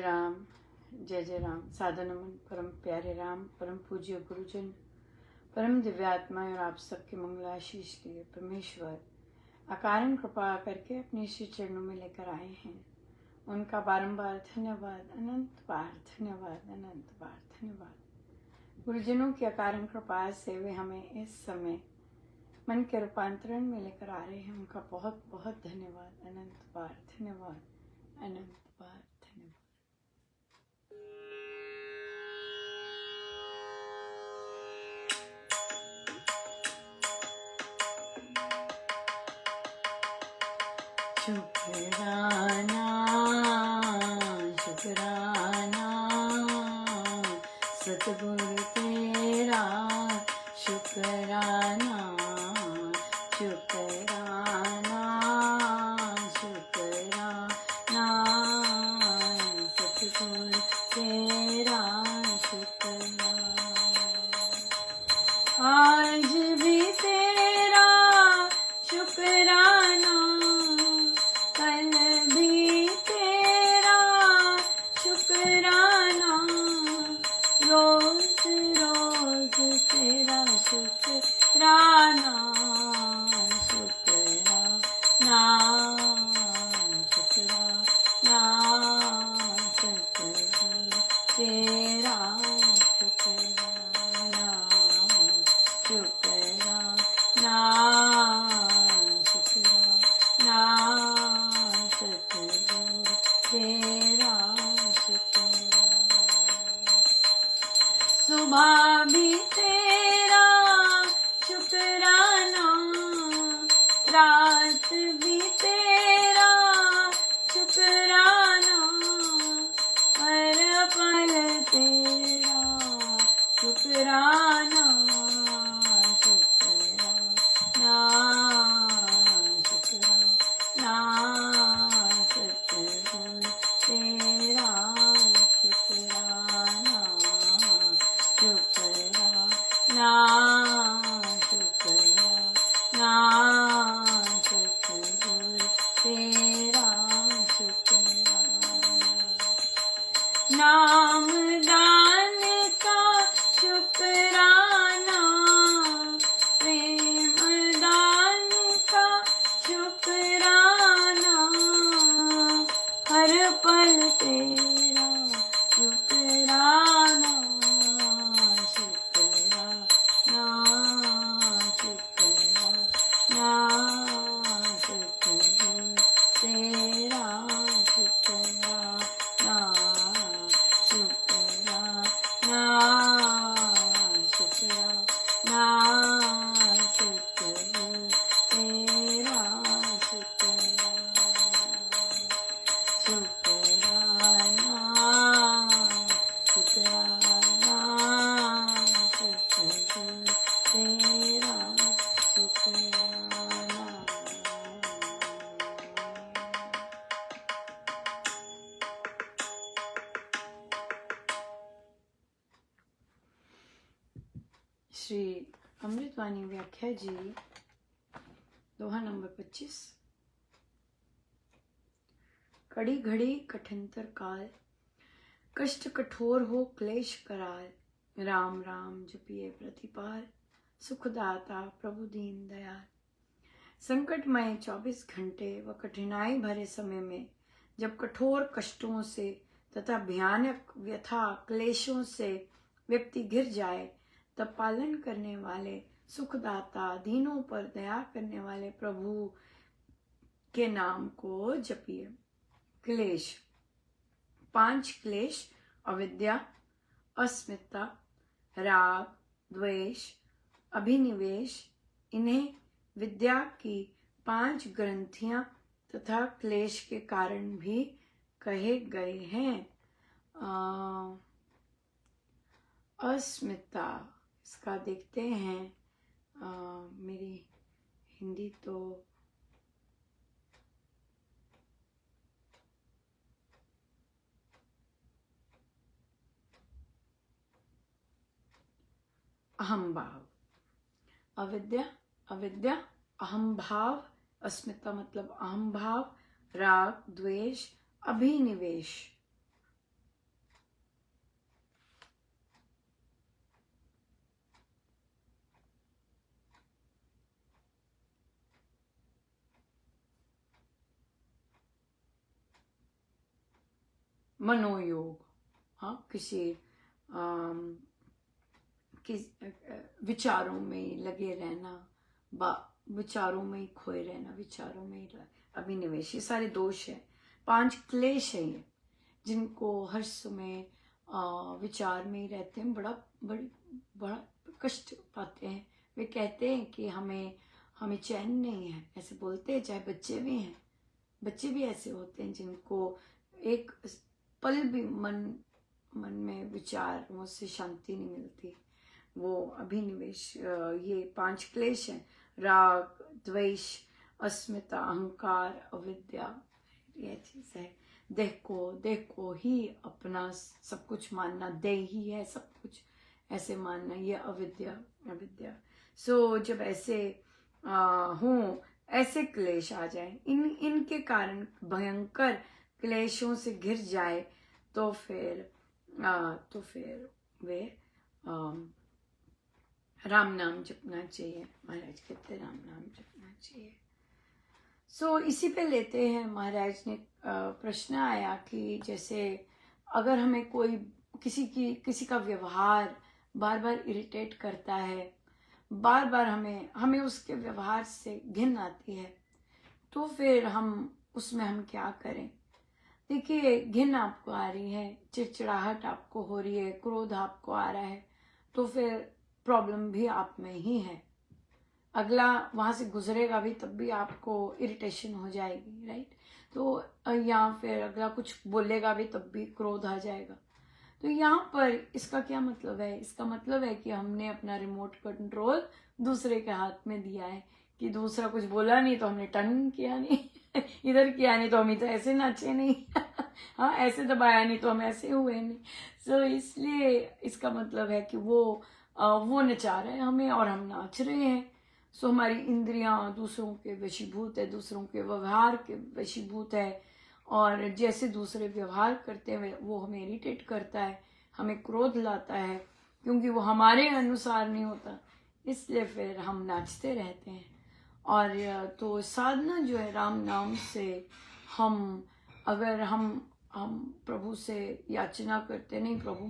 राम, जय जय राम। सादर नमन परम प्यारे राम, परम पूज्य गुरुजन, परम दिव्यात्मा और आप सबके मंगलाशीष के लिए परमेश्वर अकारण कृपा करके अपने श्री चरणों में लेकर आए हैं। उनका बारंबार धन्यवाद, अनंत बार धन्यवाद, अनंत बार धन्यवाद। गुरुजनों की अकारण कृपा से वे हमें इस समय मन के रूपांतरण में लेकर आ रहे हैं। उनका बहुत बहुत धन्यवाद, अनंत बार धन्यवाद, अनंत बार धन्यवाद। शुक्राना शुक्राना सतगुरु तेरा, शुक्राना शुक्राना शुक्राना सतगुरु तेरा, शुक्राना। आज भी तेरा शुक्राना, कल भी तेरा शुक्राना, रोज रोज तेरा शुक्राना, शुक्राना शुक्राना सतगुरु तेरा, शुक्राना शुक्राना शुक्राना सतगुरु तेरा, शुक्राना। सुबह भी तेरा शुक्राना, रात भी तेरा शुक्राना, हर पल तेरा शुक्राना, शुक्राना शुक्राना सतगुरु तेरा, शुक्राना शुक्राना शुक्राना सतगुरु तेरा, शुक्राना। नाम दान का शुक्राना, प्रेम दान का शुक्राना, हर पल तेरा शुक्राना, शुक्राना शुक्राना सतगुरु तेरा, शुक्राना शुक्राना शुक्राना सतगुरु तेरा, शुक्राना शुक्राना शुक्राना सतगुरु तेरा, शुक्राना। श्री अमृतवाणी व्याख्या जी, दोहा नंबर 25। कड़ी घड़ी कठिनतर काल, कष्ट कठोर हो क्लेश कराल, राम राम जपिए प्रतिपाल, सुखदाता प्रभु दीन दयाल। संकटमय 24 घंटे व कठिनाई भरे समय में जब कठोर कष्टों से तथा भयानक व्यथा क्लेशों से व्यक्ति घिर जाए, तब पालन करने वाले सुखदाता, दीनों पर दया करने वाले प्रभु के नाम को जपिए। क्लेश, 5 क्लेश: अविद्या, अस्मिता, राग, द्वेष, अभिनिवेश। इन्हें विद्या की 5 ग्रंथियां तथा क्लेश के कारण भी कहे गए हैं। अस्मिता, इसका देखते हैं। मेरी हिंदी तो अहम भाव, अविद्या अविद्या अहम भाव, अस्मिता मतलब अहम भाव, राग द्वेष, अभिनिवेश। मनोयोग, हाँ, किस विचारों में लगे रहना, विचारों में ही खोए रहना, विचारों में ही अभिनिवेश, ये सारे दोष है, 5 क्लेश है ये, जिनको हर समय विचार में ही रहते हैं, बड़ा कष्ट पाते हैं। वे कहते हैं कि हमें चैन नहीं है, ऐसे बोलते हैं। चाहे बच्चे भी हैं, बच्चे भी ऐसे होते हैं जिनको एक पल भी मन में विचारों से शांति नहीं मिलती। वो अभिनिवेश, ये 5 क्लेश हैं, राग, द्वेष, अस्मिता, अहंकार, अविद्या, ये चीज है। देह को ही अपना सब कुछ मानना, देह ही है सब कुछ, ऐसे मानना, ये अविद्या। सो जब ऐसे हो, ऐसे क्लेश आ जाए, इनके कारण भयंकर क्लेशों से घिर जाए, तो फिर वे राम नाम जपना चाहिए। महाराज कहते हैं राम नाम जपना चाहिए। सो इसी पे लेते हैं। महाराज ने प्रश्न आया कि जैसे अगर हमें कोई किसी का व्यवहार बार बार इरिटेट करता है, बार बार हमें उसके व्यवहार से घिन आती है, तो फिर हम क्या करें? देखिए, घिन आपको आ रही है, चिड़चिड़ाहट आपको हो रही है, क्रोध आपको आ रहा है, तो फिर प्रॉब्लम भी आप में ही है। अगला वहां से गुजरेगा भी तब भी आपको इरिटेशन हो जाएगी, राइट? तो या फिर अगला कुछ बोलेगा भी तब भी क्रोध आ जाएगा। तो यहाँ पर इसका क्या मतलब है? इसका मतलब है कि हमने अपना रिमोट कंट्रोल दूसरे के हाथ में दिया है, कि दूसरा कुछ बोला नहीं तो हमने टर्न किया नहीं इधर किया नहीं तो हम इधर ऐसे नाचे नहीं हाँ, ऐसे दबाया नहीं तो हम ऐसे हुए नहीं। सो इसलिए इसका मतलब है कि वो नचा रहे हैं हमें और हम नाच रहे हैं। सो हमारी इंद्रियां दूसरों के वशीभूत है, दूसरों के व्यवहार के वशीभूत है, और जैसे दूसरे व्यवहार करते हैं वो हमें इरिटेट करता है, हमें क्रोध लाता है, क्योंकि वो हमारे अनुसार नहीं होता, इसलिए फिर हम नाचते रहते हैं। और तो साधना जो है राम नाम से, अगर हम प्रभु से याचना करते, नहीं प्रभु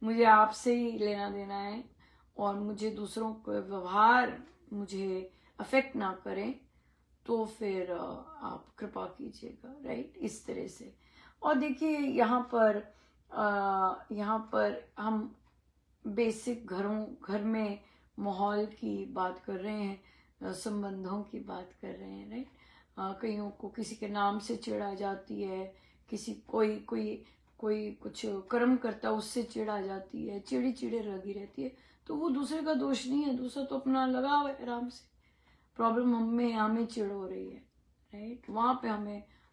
मुझे आपसे ही लेना देना है और मुझे दूसरों के व्यवहार मुझे अफेक्ट ना करें, तो फिर आप कृपा कीजिएगा, राइट? इस तरह से। और देखिए यहाँ पर हम बेसिक घर में माहौल की बात कर रहे हैं, संबंधों की बात कर रहे हैं, राइट? कईयों को किसी के नाम से चिढ़ जाती है, किसी कोई कुछ कर्म करता उससे चिढ़ आ जाती है, चिड़ी लगी रहती है, तो वो दूसरे का दोष नहीं है, दूसरा तो अपना लगा हुआ है आराम से। प्रॉब्लम हमें चिढ़ हो रही है, राइट? वहां पे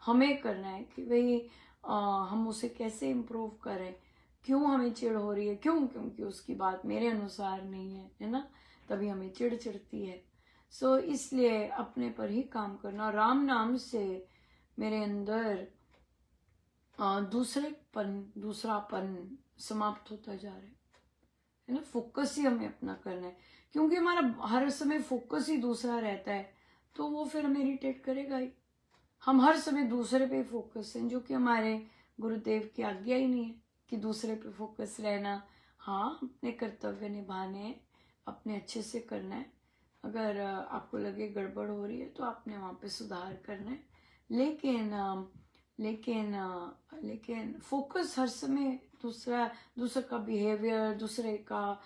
हमें करना है कि भाई हम उसे कैसे इम्प्रूव करें, क्यों हमें चिढ़ हो रही है, क्योंकि उसकी बात मेरे अनुसार नहीं है ना, तभी हमें चिढ़ चिढ़ती है। सो इसलिए अपने पर ही काम करना। राम नाम से मेरे अंदर दूसरापन समाप्त होता जा रहा है ना। फोकस ही हमें अपना करना है, क्योंकि हमारा हर समय फोकस ही दूसरा रहता है, तो वो फिर हमें इरिटेट करेगा ही। हम हर समय दूसरे पे फोकस हैं, जो कि हमारे गुरुदेव की आज्ञा ही नहीं है कि दूसरे पे फोकस रहना। हाँ, अपने कर्तव्य निभाने हैं, अपने अच्छे से करना है। अगर आपको लगे गड़बड़ हो रही है तो आपने वहां पे सुधार करना है, लेकिन फोकस हर समय दूसरे का बिहेवियर, दूसरे का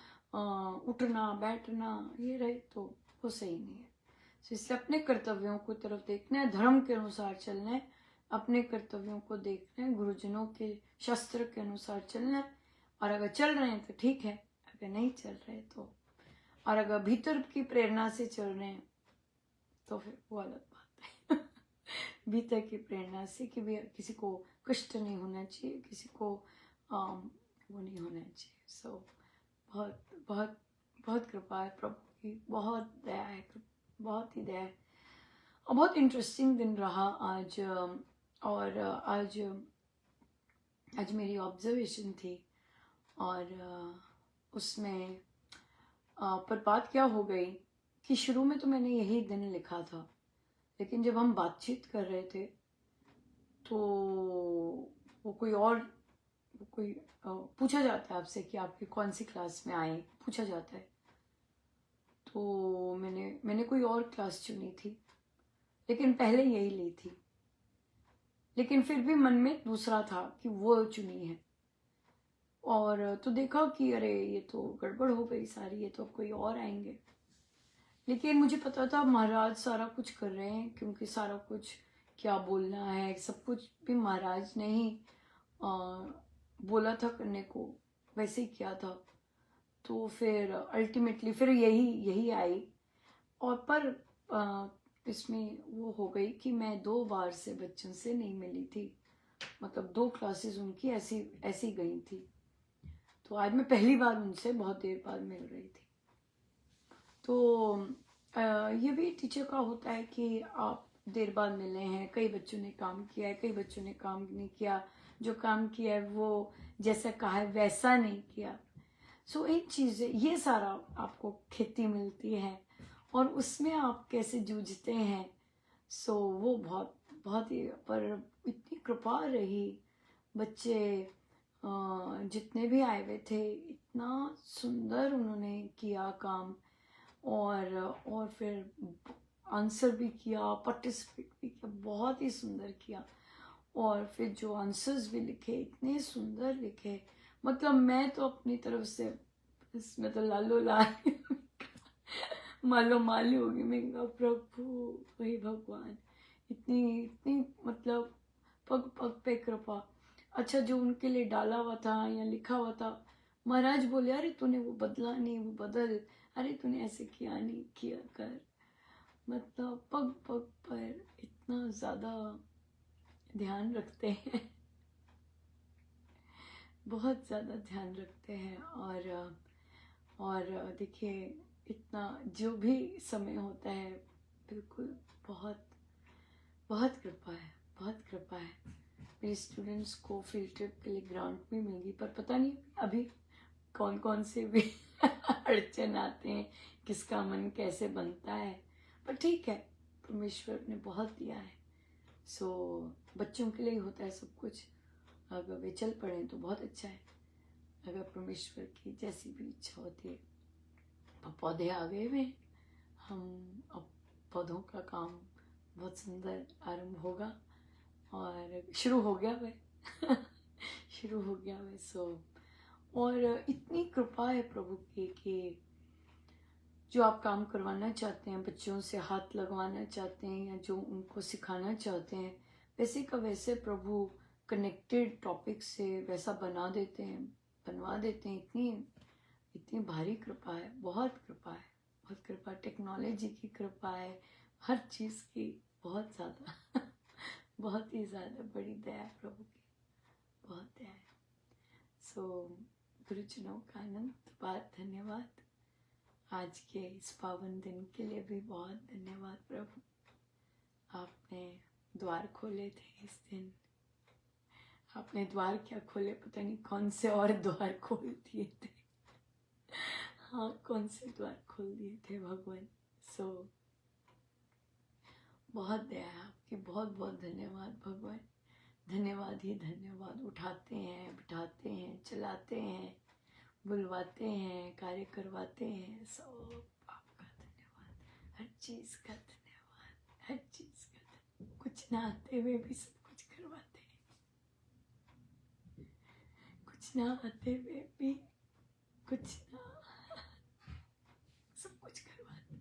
उठना बैठना, ये रहे तो वो सही नहीं है। इसलिए अपने कर्तव्यों को तरफ देखना है, धर्म के अनुसार चलना है, अपने कर्तव्यों को देखना है, गुरुजनों के शास्त्र के अनुसार चलना है। और अगर चल रहे हैं तो ठीक है, अगर नहीं चल रहे तो, और अगर भीतर की प्रेरणा से चल रहे हैं तो फिर वो अलग बात है भीतर की प्रेरणा से कि भी किसी को कष्ट नहीं होना चाहिए, किसी को वो नहीं होना चाहिए। सो बहुत बहुत बहुत कृपा है प्रभु की, बहुत दया है, बहुत ही दया है। और बहुत इंटरेस्टिंग दिन रहा आज। और आज मेरी ऑब्जर्वेशन थी, और उसमें पर बात क्या हो गई कि शुरू में तो मैंने यही दिन लिखा था, लेकिन जब हम बातचीत कर रहे थे तो वो कोई पूछा जाता है आपसे कि आपकी कौन सी क्लास में आए, पूछा जाता है। तो मैंने कोई और क्लास चुनी थी, लेकिन पहले यही ली थी, लेकिन फिर भी मन में दूसरा था कि वो चुनी है। और तो देखा कि अरे ये तो गड़बड़ हो गई सारी, ये तो अब कोई और आएंगे। लेकिन मुझे पता था महाराज सारा कुछ कर रहे हैं, क्योंकि सारा कुछ क्या बोलना है सब कुछ भी महाराज ने ही बोला था करने को, वैसे ही किया था। तो फिर अल्टीमेटली फिर यही आई। और पर इसमें वो हो गई कि मैं 2 बार से बच्चों से नहीं मिली थी, मतलब 2 क्लासेस उनकी ऐसी गई थी। तो आज मैं पहली बार उनसे बहुत देर बाद मिल रही थी। तो ये भी टीचर का होता है कि आप देर बाद मिले हैं, कई बच्चों ने काम किया है, कई बच्चों ने काम नहीं किया, जो काम किया है वो जैसा कहा है वैसा नहीं किया। सो एक चीज़ है, ये सारा आपको खेती मिलती है और उसमें आप कैसे जूझते हैं। सो वो बहुत बहुत ही, पर इतनी कृपा रही। बच्चे जितने भी आए हुए थे इतना सुंदर उन्होंने किया काम, और फिर आंसर भी किया, पार्टिसिपेट भी किया, बहुत ही सुंदर किया। और फिर जो आंसर्स भी लिखे इतने सुंदर लिखे, मतलब मैं तो अपनी तरफ से इसमें तो लालो लाल मालो माली होगी। मैं कहा प्रभु वही भगवान, इतनी इतनी मतलब पग पग पे कृपा। अच्छा जो उनके लिए डाला हुआ था या लिखा हुआ था, महाराज बोले अरे तूने वो बदला नहीं, वो बदल, अरे तूने ऐसे किया नहीं, किया कर। मतलब पग पग पर इतना ज्यादा ध्यान रखते हैं बहुत ज़्यादा ध्यान रखते हैं। और देखिए इतना जो भी समय होता है, बिल्कुल बहुत बहुत कृपा है, बहुत कृपा है। मेरे स्टूडेंट्स को फील्ड ट्रिप के लिए ग्रांट भी मिल गई, पर पता नहीं अभी कौन कौन से भी अड़चन आते हैं, किसका मन कैसे बनता है। पर ठीक है, परमेश्वर ने बहुत दिया है। सो बच्चों के लिए ही होता है सब कुछ, अगर वे चल पड़े तो बहुत अच्छा है, अगर परमेश्वर की जैसी भी इच्छा होती है। अब पौधे आ गए हुए, हम अब पौधों का काम बहुत सुंदर आरंभ होगा और शुरू हो गया वह शुरू हो गया वह। सो और इतनी कृपा है प्रभु की कि जो आप काम करवाना चाहते हैं, बच्चों से हाथ लगवाना चाहते हैं या जो उनको सिखाना चाहते हैं, वैसे का वैसे प्रभु कनेक्टेड टॉपिक से वैसा बनवा देते हैं। इतनी इतनी भारी कृपा है, बहुत कृपा है, बहुत कृपा। टेक्नोलॉजी की कृपा है, हर चीज़ की बहुत ज़्यादा बहुत ही ज़्यादा बड़ी दया है प्रभु की, बहुत दया है। सो गुरुजनों का अनंत बात धन्यवाद। आज के इस पावन दिन के लिए भी बहुत धन्यवाद प्रभु। आपने द्वार खोले थे इस दिन, आपने द्वार क्या खोले, पता नहीं कौन से और द्वार खोल दिए थे हाँ कौन से द्वार खोल दिए थे भगवान। सो बहुत दया है आपकी, बहुत बहुत धन्यवाद भगवान। धन्यवाद ही धन्यवाद। उठाते हैं, बिठाते हैं, चलाते हैं, बुलवाते हैं, कार्य करवाते हैं, सब आपका धन्यवाद। हर चीज़ का धन्यवाद, हर चीज़ का धन्यवाद। कुछ ना आते हुए भी सब कुछ करवाते हैं, कुछ ना आते हुए भी कुछ ना सब कुछ करवाते,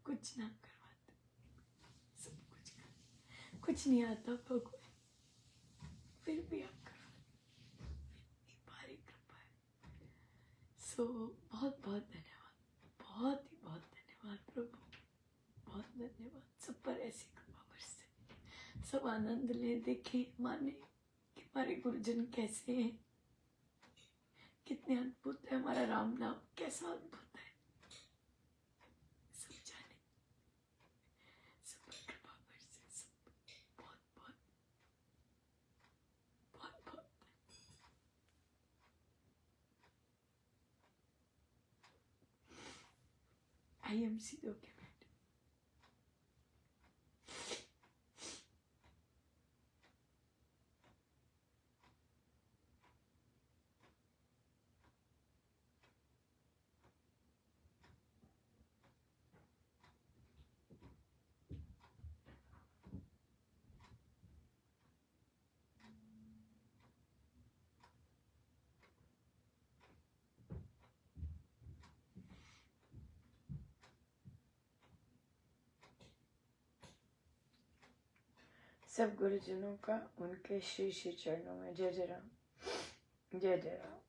कुछ ना करवाते, सब कुछ कर, कुछ नहीं आता भगवान फिर भी आप करवाते, इतनी भारी कृपा है। सो बहुत बहुत धन्यवाद, बहुत ही बहुत धन्यवाद प्रभु, बहुत धन्यवाद। सब पर ऐसी कृपा बरसे, सब आनंद ले, देखें, माने कि हमारे गुरुजन कैसे हैं, कितने अद्भुत है। हमारा राम नाम कैसा अद्भुत है, सब जाने, सब पर कृपा बरसे, सब बहुत बहुत बहुत बहुत। I am see document. सब गुरुजनों का उनके श्री श्री चरणों में। जय जय राम, जय जय राम।